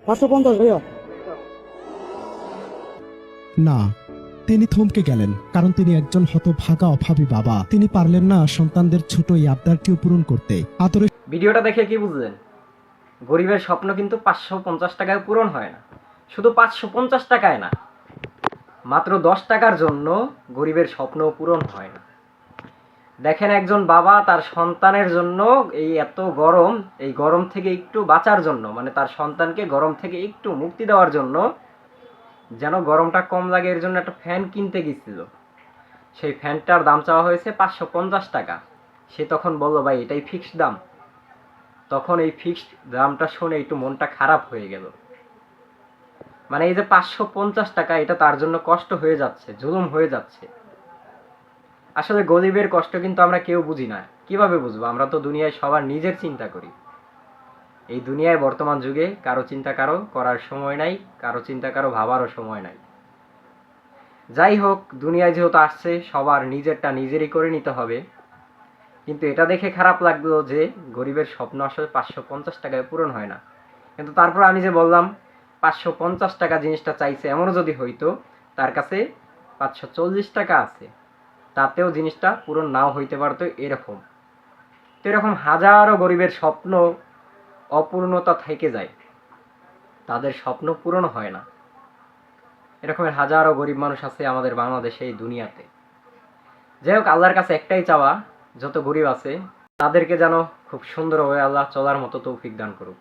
550 ভাইয়া। না, তিনি থমকে গেলেন, কারণ তিনি একজন হতভাগা অভাবী বাবা। তিনি পারলেন না সন্তানদের ছোট এই আবদারটিও পূরণ করতে। আদরে ভিডিওটা দেখে কি বুঝলেন? গরিবের স্বপ্ন কিন্তু 550 টাকায় পূরণ হয় না। শুধু 550 টাকায় না, মাত্র 10 টাকার জন্য গরিবের স্বপ্ন পূরণ হয় না। দেখেন, একজন বাবা তার সন্তানের জন্য এই এত গরম, এই গরম থেকে একটু বাঁচার জন্য, মানে তার সন্তানকে গরম থেকে একটু মুক্তি দেওয়ার জন্য, যেন গরমটা কম লাগে এর জন্য একটা ফ্যান কিনতে গেছিল। সেই ফ্যানটার দাম চাওয়া হয়েছে 550 টাকা। সে তখন বলল, ভাই এটাই ফিক্সড দাম। তখন এই ফিক্সড দামটা শুনে একটু মনটা খারাপ হয়ে গেল। মানে এই যে 550 টাকা, এটা তার জন্য কষ্ট হয়ে যাচ্ছে, জুলুম হয়ে যাচ্ছে। আসলে গরিবের কষ্ট কিন্তু আমরা কেউ বুঝি না। কিভাবে বুঝবো? আমরা তো দুনিয়ায় সবার নিজের চিন্তা করি। এই দুনিয়ায় বর্তমান যুগে কারো চিন্তা কারো করার সময় নাই, কারো চিন্তা কারো ভাবারও সময় নাই। যাই হোক, দুনিয়ায় যেহেতু আসছে, সবার নিজেরটা নিজেরই করে নিতে হবে। কিন্তু এটা দেখে খারাপ লাগলো যে গরিবের স্বপ্ন আসলে 550 টাকায় পূরণ হয় না। কিন্তু তারপর আমি যে বললাম 550 টাকা জিনিসটা চাইছে, এমনও যদি হইতো তার কাছে 540 টাকা আছে, তাতেও জিনিসটা পূরণ নাও হইতে পারতো এরকম। তো এরকম হাজারো গরিবের স্বপ্ন অপূর্ণতা থেকে যায়, তাদের স্বপ্ন পূরণ হয় না। এরকমের হাজারো গরিব মানুষ আছে আমাদের বাংলাদেশে, এই দুনিয়াতে। যাই হোক, আল্লাহর কাছে একটাই চাওয়া, যত গরিব আছে তাদেরকে যেন খুব সুন্দরভাবে আল্লাহ চলার মতো তৌফিক দান করুক।